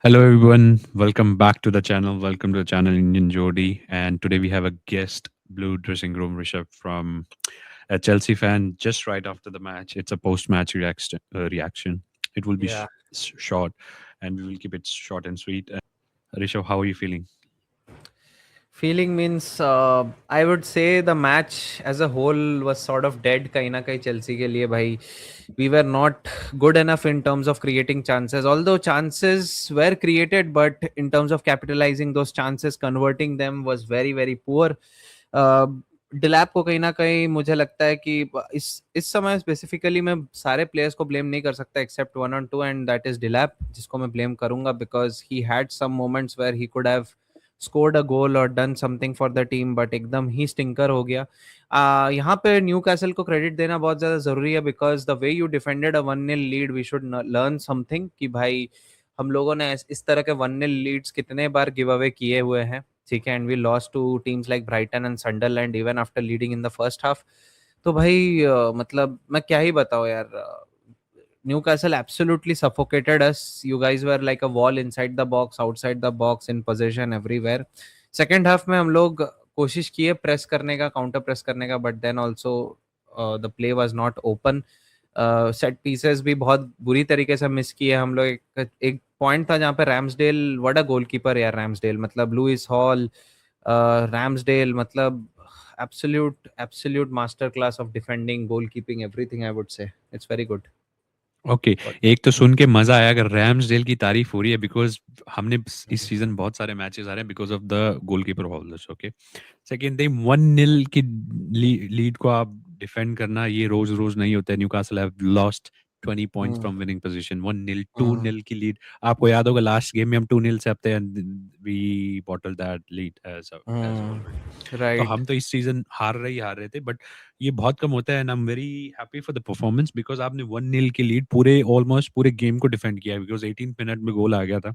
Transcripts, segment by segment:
Hello, everyone. Welcome back to the channel. Welcome to the channel Indian Jodi. And today we have a guest, Blue Dressing Room Rishabh from a Chelsea fan. Just right after the match, it's a post-match reaction. It will be Yeah. short, and we will keep it short and sweet. Rishabh, how are you feeling? Feeling means I would say the match as a whole was sort of dead कहीं ना कहीं Chelsea के लिए भाई. We were not good enough in terms of creating chances. Although chances were created, but in terms of capitalizing those chances, converting them was very very poor. Uh, डिलैप को कहीं ना कहीं मुझे लगता है कि इस समय स्पेसिफिकली मैं सारे प्लेयर्स को ब्लेम नहीं कर सकता except one on two and that is Delap जिसको मैं ब्लेम करूंगा because he had some moments where he could have scored a goal और done something for the team but एकदम ही स्टिंकर हो गया. यहाँ पे न्यू कैसल को क्रेडिट देना बहुत ज्यादा जरूरी है because the way you defended a 1-0 lead we should learn something कि भाई हम लोगों ने इस तरह के 1-0 लीड्स कितने बार गिव अवे किए हुए हैं. ठीक है and we lost to teams like Brighton and Sunderland even after leading in the first half. तो भाई मतलब मैं क्या ही बताऊं यार. Newcastle absolutely suffocated us. You guys were like a wall inside the box, outside the box, in possession everywhere. Second half में हम लोग कोशिश किए प्रेस करने का, काउंटर प्रेस करने का, but then also the play was not open. Set pieces भी बहुत बुरी तरीके से मिस किए हम लोग. एक पॉइंट था जहाँ पे रैम्सडेल, व्हाट अ गोलकीपर यार रैम्सडेल, मतलब लुइस हॉल, रैम्सडेल, मतलब absolute master class of defending, goalkeeping, everything. I would say it's very good. Okay, एक तो सुन के मजा आया अगर रैम्सडेल की तारीफ हो रही है बिकॉज हमने इस सीजन बहुत सारे मैचेस आ रहे हैं because of the goalkeeper holders. Okay, second thing 1-0 की लीड को आप डिफेंड करना ये रोज रोज नहीं होता है. Newcastle have lost 20 points Hmm. From winning position. 1-0 Hmm. 2-0 की लीड आपको याद होगा लास्ट गेम में हम 2-0 से आते हैं we bottle that lead as Hmm. वेल. तो Right. हम तो इस सीजन हार रहे थे बट ये बहुत कम होता है and I am very happy for the performance because आपने 1-0 की लीड पूरे ऑलमोस्ट पूरे गेम को डिफेंड किया बिकॉज 18th मिनट में गोल आ गया था.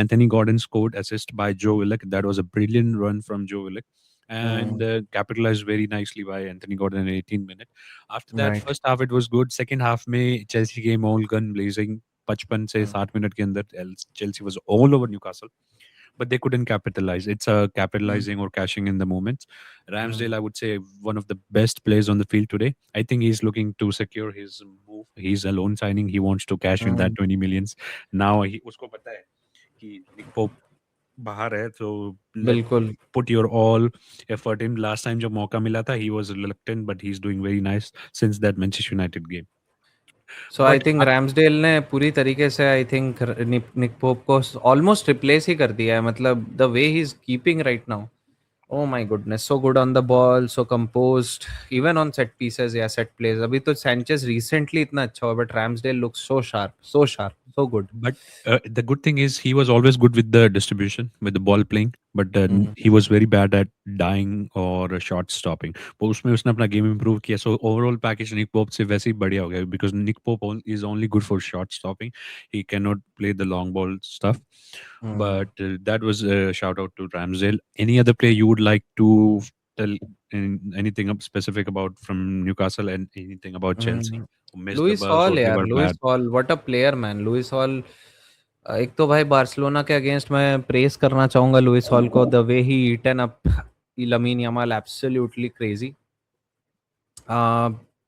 Anthony Gordon scored assist by Joe Willock. That was a brilliant run from Joe Willock and Hmm. capitalized very nicely by Anthony Gordon in 18 minutes. After that, Right. first half it was good. Second half में Chelsea came all gun blazing. 55 से Hmm. 60 minute के अंदर Chelsea was all over Newcastle, but they couldn't capitalize. It's a Hmm. capitalizing or cashing in the moments. Hmm. Ramsdale, I would say, one of the best players on the field today. I think he's looking to secure his move. He's a loan signing. He wants to cash in that Hmm. 20 millions. Now उसको पता है कि Nick Pope बाहर है, so let बिल्कुल. put your all effort in. Last time जब मौका मिला था, he was reluctant, but he's doing very nice since that Manchester United game. So I But think Ramsdale ने पूरी तरीके से आई थिंक निक पोप को ऑलमोस्ट रिप्लेस ही कर दिया है. मतलब the way he is keeping right now. Oh my goodness, so good on the ball, so composed, even on set pieces, yeah, set plays. अभी तो Sanchez recently इतना अच्छा हुआ, but Ramsdale looks so sharp, so good. But the good thing is he was always good with the distribution, with the ball playing. But Hmm. he was very bad at dying or shot stopping. तो उसमें उसने अपना game improve किया. So overall package Nick Pope से वैसे ही बढ़िया हो गया because Nick Pope is only good for shot stopping. He cannot play the long ball stuff. Hmm. But that was a shout out to Ramsdale. Any other player you would like to tell anything up specific about from Newcastle and anything about Chelsea? Hmm. Who missed the Lewis bus or Hall they यार, were Lewis bad? Hall, what a player man. Lewis Hall एक तो भाई Barcelona के against मैं press करना चाहूंगा Lewis Hall को. The way he eaten up Lamine Yamal, absolutely crazy.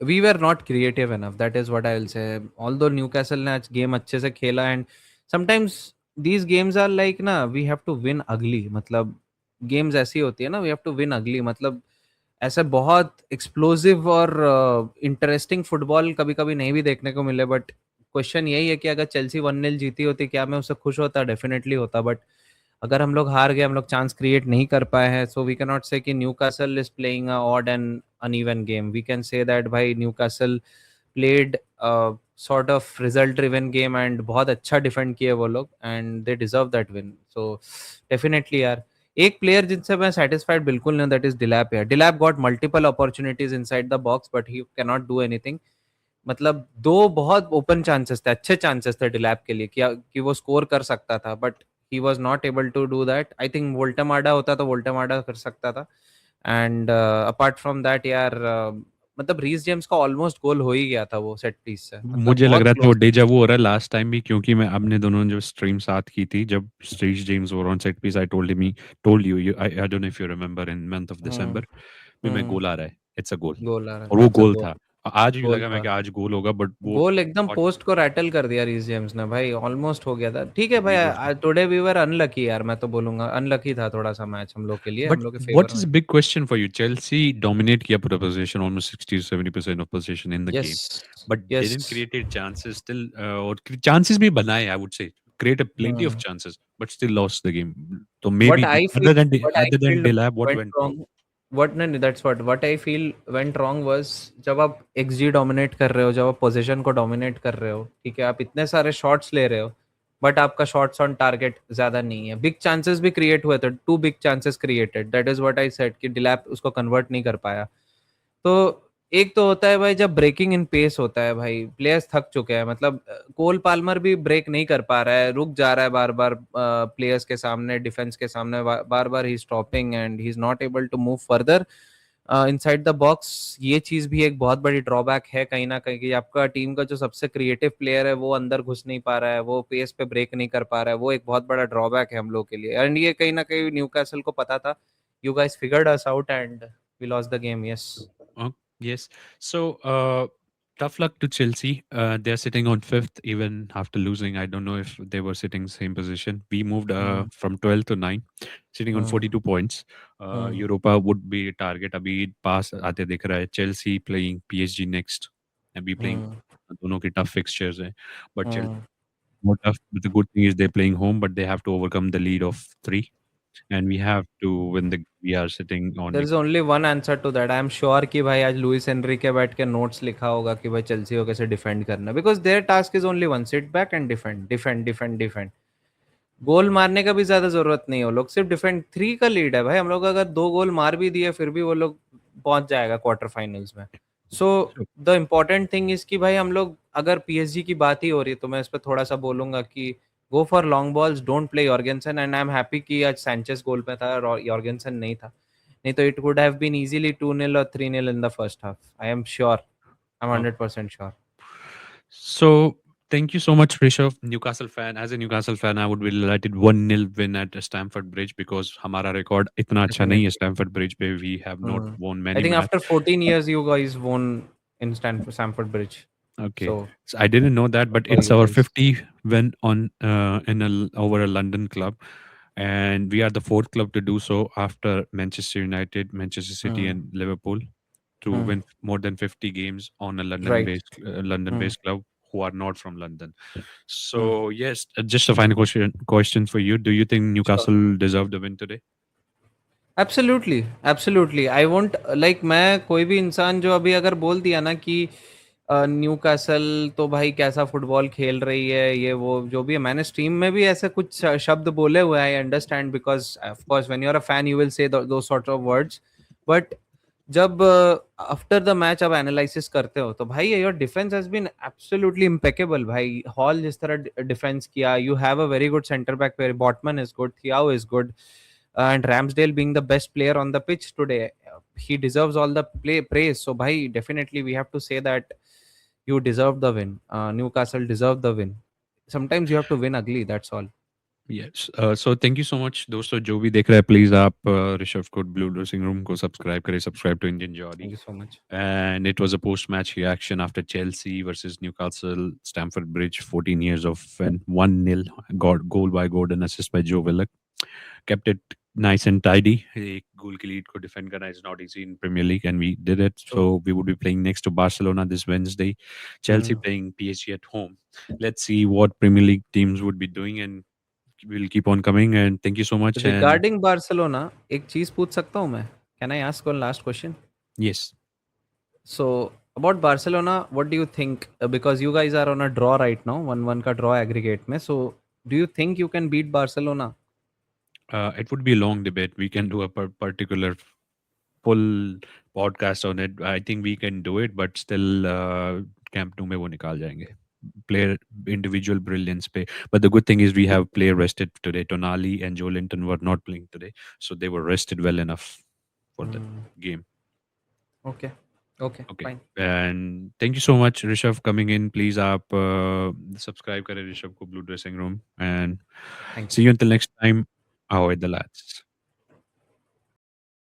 We were not creative enough. That is what I will say. Although Newcastle ने आज गेम अच्छे से खेला and sometimes these games are like ना we have to win ugly. मतलब games ऐसी होती है ना, we have to win ugly. मतलब ऐसे बहुत एक्सप्लोसिव और इंटरेस्टिंग फुटबॉल कभी कभी नहीं भी देखने को मिले. बट क्वेश्चन यही है कि अगर चेल्सी 1-0 जीती होती क्या मैं उससे खुश होता? डेफिनेटली होता. बट अगर हम लोग हार गए, हम लोग चांस क्रिएट नहीं कर पाए हैं, so we can not say कि Newcastle is playing a odd and uneven game. We can say that भाई Newcastle played sort of result driven game and बहुत अच्छा डिफेंड किए वो लोग and they deserve that win. So definitely यार एक player जिनसे मैं सेटिस्फाइड बिल्कुल नहीं हूं, दैट इज डिलैप. यार Delap got multiple opportunities inside the box but he can not do anything. मतलब दो बहुत ओपन चांसेस थे, अच्छे चांसेस थे डिलैप के लिए कि वो स्कोर कर सकता था but he was not able to do that. I think Woltemade होता तो वोल्टेमाडा कर सकता था. एंड अपार्ट फ्रॉम दैट यार मतलब रीस जेम्स का ऑलमोस्ट गोल हो ही गया था वो सेट पीस से, मतलब मुझे लग बहुत रहा था वो क्लोज। डेजा वो हो रहा है लास्ट टाइम भी, क्योंकि मैं हमने दोनों जो स्ट्रीम साथ की थी जब street James were on set piece, I told you I don't know if you remember in month of hmm. दिसंबर में हम्म। गोल आ रहा है, इट्स अ गोल। गोल आ रहा और है, वो इट्स अ गोल गोल। था। आज भी गोल लगा मैं था। कि आज गोल होगा, बट वो गोल एकदम और पोस्ट को रैटल कर दिया रीस जेम्स ने भाई, ऑलमोस्ट हो गया था। ठीक है वी वर। भाई, टुडे वी वर अनलकी यार, मैं तो बोलूंगा अनलकी था थोड़ा सा मैच हम लोग के लिए, But हम लोग के फेवर what is में। a big question for you? Chelsea dominate kiya pura possession, almost 60 to 70% of possession in the yes. game, but yes. didn't create chances still, or chances bhi banaye, I would say. Created plenty of chances, but still lost the game. So What maybe I feel, other than what I other than feel Delap, what went went wrong? wrong. What नहीं, that's what I feel went wrong was जब आप XG dominate कर रहे हो, जब आप position को dominate कर रहे हो, ठीक है, आप इतने सारे शॉट्स ले रहे हो, बट आपका शॉट्स ऑन टारगेट ज्यादा नहीं है। बिग चांसेस भी क्रिएट हुए थे, 2 big chances created, that is what I said कि डिलैप उसको कन्वर्ट नहीं कर पाया। तो एक तो होता है भाई जब ब्रेकिंग इन पेस होता है भाई, प्लेयर्स थक चुके हैं, मतलब कोल पाल्मर भी ब्रेक नहीं कर पा रहा है, रुक जा रहा है बार बार प्लेयर्स के सामने, डिफेंस के सामने, बार बार ही stopping and he is not able to move further inside the box. ये चीज भी एक बहुत बड़ी ड्रॉबैक है कहीं ना कहीं, कि आपका टीम का जो सबसे क्रिएटिव प्लेयर है वो अंदर घुस नहीं पा रहा है, वो पेस पे ब्रेक नहीं कर पा रहा है, वो एक बहुत बड़ा ड्रॉबैक है हम लोग के लिए, एंड ये कहीं ना कहीं न्यूकासल को पता था। You guys figured us out and we lost the game. Yes. Oh, yes. So, tough luck to Chelsea. They're sitting on fifth even after losing. I don't know if they were sitting same position. We moved from 12 to 9, sitting on 42 points. Europa would be a target. अभी पास आते दिख रहा है. Chelsea playing PSG next, and we playing दोनों के tough fixtures हैं. But Chelsea more tough. But the good thing is they're playing home, but they have to overcome the lead of 3, and we have to win the. We are sitting on. There is only one answer to that. I am sure कि भाई आज Luis Enrique बैठ के notes लिखा होगा कि भाई Chelsea को कैसे डिफेंड करना, because their task is only one, sit back and defend defend defend defend. Goal मारने का भी ज्यादा जरूरत नहीं है, वो लोग सिर्फ डिफेंड, 3 का लीड है भाई, हम लोग अगर 2 गोल मार भी दिए फिर भी वो लोग पहुंच जाएगा क्वार्टर फाइनल्स में। So the important thing is कि भाई हम लोग, अगर पीएसजी की बात ही हो रही है तो मैं इस पर थोड़ा सा बोलूंगा कि go for long balls, don't play Jorgensen, and I am happy कि आज सैंचेस गोल पे था और यॉर्गेनसन नहीं था, नहीं तो it would have been easily 2-0 और 3-0 in the first half. I am sure, I am Oh. 100% sure. So thank you so much, Rishabh. Newcastle fan. As a Newcastle fan, I would be delighted 1-0 win at Stamford Bridge because हमारा record इतना अच्छा नहीं है definitely. Stamford Bridge पे. We have not won I many think match. after 14 years, you guys won in Stamford Bridge. Okay, So so I didn't know that, but for it's you our guys. 50 win on over a London club, and we are the fourth club to do so after Manchester United, Manchester City, Hmm. and Liverpool to Hmm. win more than 50 games on a Right. Hmm. London-based club who are not from London. Hmm. So yes, just a final question for you. Do you think Sure. Newcastle deserved the win today? Absolutely, absolutely. I won't like, मैं कोई भी इंसान जो अभी अगर बोल दिया ना कि न्यूकासल तो भाई कैसा फुटबॉल खेल रही है, ये वो जो भी है, मैंने स्ट्रीम में भी ऐसे कुछ शब्द बोले हुए हैं, I understand, because of course when you are a fan you will say those sort of words, but जब आफ्टर द मैच आप एनालिसिस करते हो तो भाई your defence has been absolutely impeccable भाई। हॉल जिस तरह डिफेंस किया, you have a very good centre back pair, Botman is good, Thiaw is good, and Ramsdale being the best player on the pitch today, he deserves all the praise. So bhai, definitely we have to say that you deserve the win. Newcastle deserved the win. Sometimes you have to win ugly, that's all. Yes. So thank you so much दोस्तों, जो भी देख रहा है please आप ऋषभ को Blue Dressing Room को subscribe करें, सब्सक्राइब टू इंडियन जॉरी. Thank you so much. And it was a post-match reaction after Chelsea versus Newcastle, Stamford Bridge, 14 years of win, 1-0, goal by Gordon, assist by Joe Willock. Kept it nice and tidy. एक goal की lead को defend करना is not easy in Premier League, and we did it. True. So we would be playing next to Barcelona this Wednesday. Chelsea Hmm. playing PSG at home. Let's see what Premier League teams would be doing, and we'll keep on coming. And thank you so much. And Regarding Barcelona, एक चीज पूछ सकता हूँ मैं? Can I ask one last question? yes, So about Barcelona, what do you think? Because you guys are on a draw right now, 1-1 का draw aggregate में. So do you think you can beat Barcelona? it would be a long debate. We can do a particular full podcast on it. I think we can do it, but still, Camp Nou में वो निकाल जाएंगे. Player individual brilliance पे. But the good thing is we have player rested today. Tonali and Joe Linton were not playing today, so they were rested well enough for the Hmm. game. Okay. Okay, Okay. fine. And thank you so much, Rishabh, coming in. Please आप subscribe करें ऋषभ को Blue Dressing Room, and Thank you. see you until next time. Ahoy the lads.